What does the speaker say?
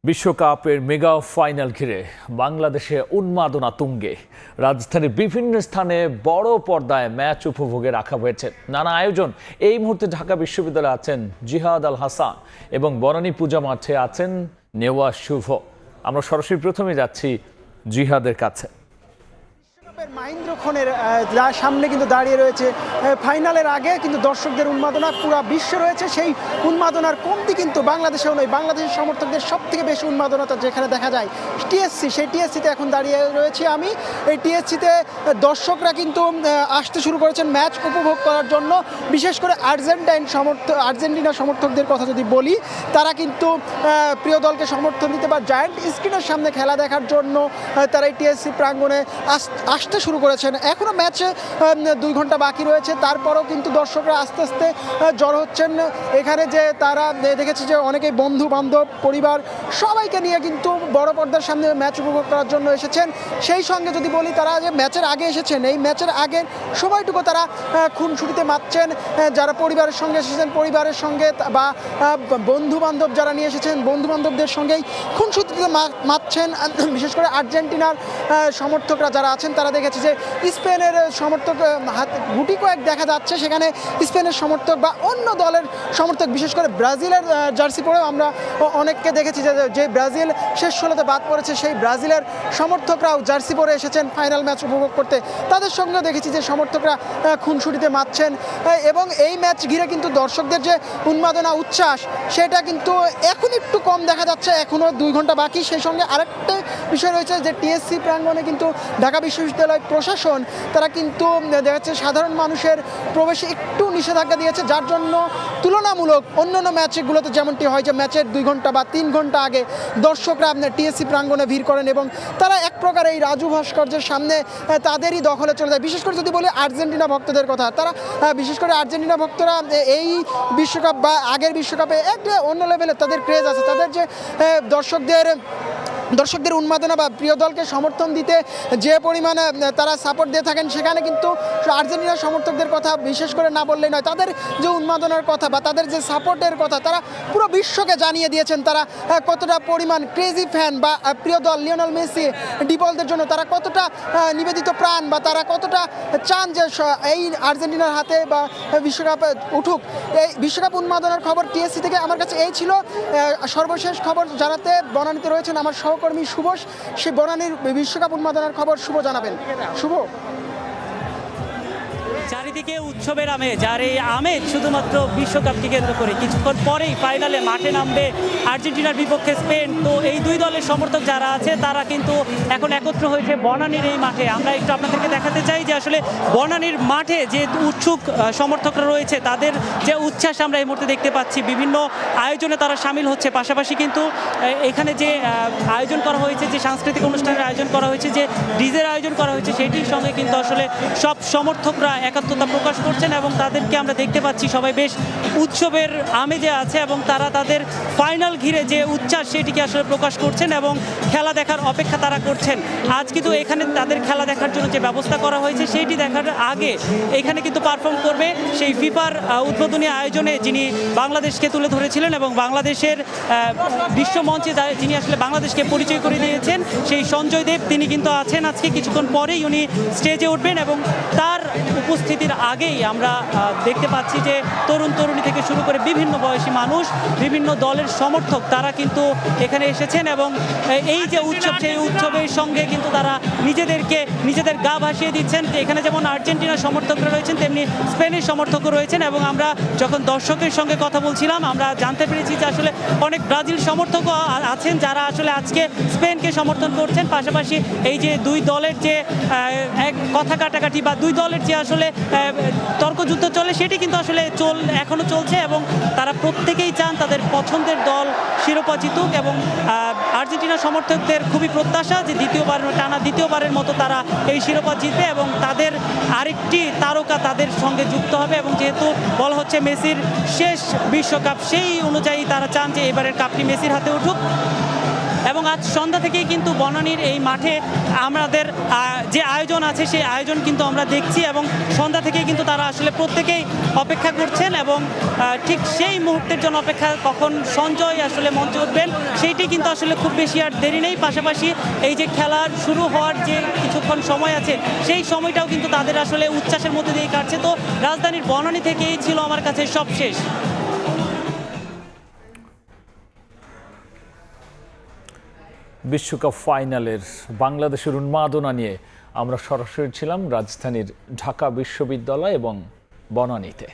বিশ্বকাপের mega final ঘিরে বাংলাদেশে উন্মাদনা তুঙ্গে। রাজধানীর বিভিন্ন স্থানে বড় পর্দায় ম্যাচ উপভোগে রাখা হয়েছে নানা আয়োজন। এই মুহূর্তে ঢাকা বিশ্ববিদ্যালয়ে আছেন জিহাদ আল হাসান এবং বনানী পূজা মাঠে আছেন নেওয়া শুভ। আমরা সরাসরি প্রথমে যাচ্ছি জিহাদের কাছে। মাহেন্দ্রক্ষণের সামনে কিন্তু দাঁড়িয়ে রয়েছে ফাইনালের আগে কিন্তু দর্শকদের উন্মাদনা পুরো বিশ্ব রয়েছে। সেই উন্মাদনার কমতি কিন্তু বাংলাদেশেও নয়। বাংলাদেশের সমর্থকদের সব থেকে বেশি উন্মাদনাটা যেখানে দেখা যায় টিএসসি, সেই টিএসসিতে এখন দাঁড়িয়ে রয়েছি আমি। এই টিএসসিতে দর্শকরা কিন্তু আসতে শুরু করেছেন ম্যাচ উপভোগ করার জন্য। বিশেষ করে আর্জেন্টিনা সমর্থকদের কথা যদি বলি, তারা কিন্তু প্রিয় দলকে সমর্থন দিতে বা জায়ান্ট স্ক্রিনের সামনে খেলা দেখার জন্য তারা এই টিএসসি প্রাঙ্গণে আসতে শুরু করেছেন। এখনও ম্যাচে 2 ঘন্টা বাকি রয়েছে, তারপরেও কিন্তু দর্শকরা আস্তে আস্তে জড়ো হচ্ছেন এখানে। যে তারা দেখেছি যে অনেকেই বন্ধু বান্ধব পরিবার সবাইকে নিয়ে কিন্তু বড় পর্দার সামনে ম্যাচ উপভোগ করার জন্য এসেছেন। সেই সঙ্গে যদি বলি, তারা যে ম্যাচের আগে এসেছেন, এই ম্যাচের আগের সময়টুকু তারা খুনসুটিতে মাতছেন। যারা পরিবারের সঙ্গে এসেছেন পরিবারের সঙ্গে, বা বন্ধু বান্ধব যারা নিয়ে এসেছেন বন্ধু বান্ধবদের সঙ্গেই খুনসুটিতে মাতছেন। বিশেষ করে আর্জেন্টিনার সমর্থকরা যারা আছেন, তারা দেখেছি যে স্পেনের সমর্থক গুটি কয়েক দেখা যাচ্ছে। সেখানে স্পেনের সমর্থক বা অন্য দলের সমর্থক, বিশেষ করে ব্রাজিলের জার্সি পরেও আমরা অনেককে দেখেছি যে ব্রাজিল শেষ 16তে বাদ পড়েছে, সেই ব্রাজিলের সমর্থকরাও জার্সি পরে এসেছেন ফাইনাল ম্যাচ উপভোগ করতে। তাদের সঙ্গেও দেখেছি যে সমর্থকরা খুনসুটিতে মাতছেন। এবং এই ম্যাচ ঘিরে কিন্তু দর্শকদের যে উন্মাদনা উচ্ছ্বাস, সেটা কিন্তু এখন একটু কম দেখা যাচ্ছে। এখনও 2 ঘন্টা বাকি। সেই সঙ্গে আরেকটা বিষয় রয়েছে যে টিএসসি প্রাঙ্গণে কিন্তু ঢাকা বিশ্ববিদ্যালয় প্রশাসন তারা কিন্তু দেখা যাচ্ছে সাধারণ মানুষের প্রবেশে একটু নিষেধাজ্ঞা দিয়েছে, যার জন্য তুলনামূলক অন্যান্য ম্যাচগুলোতে যেমনটি হয় যে ম্যাচের 2 ঘন্টা বা 3 ঘন্টা আগে দর্শকরা টিএসসি প্রাঙ্গণে ভিড় করেন এবং তারা এক প্রকার এই রাজু ভাস্কর্যের সামনে তাদেরই দখলে চলে যায়। বিশেষ করে যদি বলি আর্জেন্টিনা ভক্তদের কথা, তারা বিশেষ করে আর্জেন্টিনা ভক্তরা এই বিশ্বকাপ বা আগের বিশ্বকাপে একটা অন্য লেভেলে তাদের ক্রেজ আছে। তাদের যে দর্শকদের উন্মাদনা বা প্রিয় দলকে সমর্থন দিতে যে পরিমাণে তারা সাপোর্ট দিয়ে থাকেন, সেখানে কিন্তু আর্জেন্টিনার সমর্থকদের কথা বিশেষ করে না বললেই নয়। তাদের যে উন্মাদনার কথা বা তাদের যে সাপোর্টের কথা, তারা পুরো বিশ্বকে জানিয়ে দিয়েছেন তারা কতটা পরিমাণ ক্রেজি ফ্যান, বা প্রিয় দল লিওনেল মেসি ডিপলদের জন্য তারা কতটা নিবেদিত প্রাণ, বা তারা কতটা চান যে এই আর্জেন্টিনার হাতে বা বিশ্বকাপ উঠুক। এই বিশ্বকাপ উন্মাদনার খবর টিএসসি থেকে আমার কাছে এই ছিল। সর্বশেষ খবর জানাতে বনানীতে রয়েছেন আমার সহকর্মী শুভ। সে বনানীর বিশ্বকাপ উন্মাদনার খবর শুভ জানাবেন। শুভ, চারিদিকে উৎসবের আমেজ, আর এই আমেজ শুধুমাত্র বিশ্বকাপকে কেন্দ্র করে। কিছুক্ষণ পরেই ফাইনালে মাঠে নামবে আর্জেন্টিনার বিপক্ষে স্পেন। তো এই দুই দলের সমর্থক যারা আছে তারা কিন্তু এখন একত্র হয়েছে বনানীর এই মাঠে। আমরা একটু আপনাদেরকে দেখাতে চাই যে আসলে বনানীর মাঠে যে উৎসুক সমর্থকরা রয়েছে, তাদের যে উচ্ছ্বাস আমরা এই মুহূর্তে দেখতে পাচ্ছি। বিভিন্ন আয়োজনে তারা সামিল হচ্ছে। পাশাপাশি কিন্তু এখানে যে আয়োজন করা হয়েছে, যে সাংস্কৃতিক অনুষ্ঠানের আয়োজন করা হয়েছে, যে ডিজের আয়োজন করা হয়েছে, সেটির সঙ্গে কিন্তু আসলে সব সমর্থকরা একাত্মতা প্রকাশ করছেন এবং তাদেরকে আমরা দেখতে পাচ্ছি সবাই বেশ উৎসবের আমেজে আছে এবং তারা তাদের ফাইনাল ঘিরে যে উচ্ছ্বাস, সেটিকে আসলে প্রকাশ করছেন এবং খেলা দেখার অপেক্ষা তারা করছেন। আজ কিন্তু এখানে তাদের খেলা দেখার জন্য যে ব্যবস্থা করা হয়েছে, সেইটি দেখার আগে এখানে কিন্তু পারফর্ম করবে সেই ফিফার উদ্বোধনী আয়োজনে যিনি বাংলাদেশকে তুলে ধরেছিলেন এবং বাংলাদেশের বিশ্বমঞ্চে যিনি আসলে বাংলাদেশকে পরিচয় করে দিয়েছেন, সেই সঞ্জয় দেব, তিনি কিন্তু আছেন আজকে। কিছুক্ষণ পরেই উনি স্টেজে উঠবেন এবং তার উপস্থিতির আগেই আমরা দেখতে পাচ্ছি যে তরুণ তরুণী থেকে শুরু করে বিভিন্ন বয়সী মানুষ, বিভিন্ন দলের সমর্থক, তারা কিন্তু এখানে এসেছেন এবং এই যে উৎসব, সেই উৎসবের সঙ্গে কিন্তু তারা নিজেদের গা ভাসিয়ে দিচ্ছেন। এখানে যেমন আর্জেন্টিনার সমর্থকরা রয়েছেন, তেমনি স্পেনের সমর্থকও রয়েছেন। এবং আমরা যখন দর্শকের সঙ্গে কথা বলছিলাম, আমরা জানতে পেরেছি যে আসলে অনেক ব্রাজিল সমর্থকও আছেন যারা আসলে আজকে স্পেনকে সমর্থন করছেন। পাশাপাশি এই যে দুই দলের যে এক কথা কাটাকাটি বা দুই দলের যে আসলে তর্কযুদ্ধ চলে, সেটি কিন্তু আসলে এখনো চলছে এবং তারা প্রত্যেকেই চান তাদের পছন্দের দল শিরোপা জিতুক। এবং আর্জেন্টিনা সমর্থকদের খুবই প্রত্যাশা যে দ্বিতীয়বারের মতো তারা এই শিরোপা জিতবে এবং তাদের আরেকটি তারকা তাদের সঙ্গে যুক্ত হবে। এবং যেহেতু বলা হচ্ছে মেসির শেষ বিশ্বকাপ, সেই অনুযায়ী তারা চান যে এবারের কাপটি মেসির হাতে উঠুক। এবং আজ সন্ধ্যা থেকেই কিন্তু বনানীর এই মাঠে আমাদের যে আয়োজন আছে সেই আয়োজন কিন্তু আমরা দেখছি এবং সন্ধ্যা থেকেই কিন্তু তারা আসলে প্রত্যেকেই অপেক্ষা করছেন এবং ঠিক সেই মুহূর্তের জন্য অপেক্ষা কখন সঞ্জয় আসলে মঞ্চে উঠবেন সেইটি কিন্তু আসলে খুব বেশি আর দেরি নেই। পাশাপাশি এই যে খেলার শুরু হওয়ার যে কিছুক্ষণ সময় আছে সেই সময়টাও কিন্তু তাদের আসলে উচ্ছ্বাসের মধ্যে দিয়ে কাটছে। তো রাজধানীর বনানী থেকেই ছিল আমার কাছে সবশেষ। বিশ্বকাপ ফাইনালের বাংলাদেশের উন্মাদনা নিয়ে আমরা সরাসরি ছিলাম রাজধানীর ঢাকা বিশ্ববিদ্যালয় এবং বনানীতে।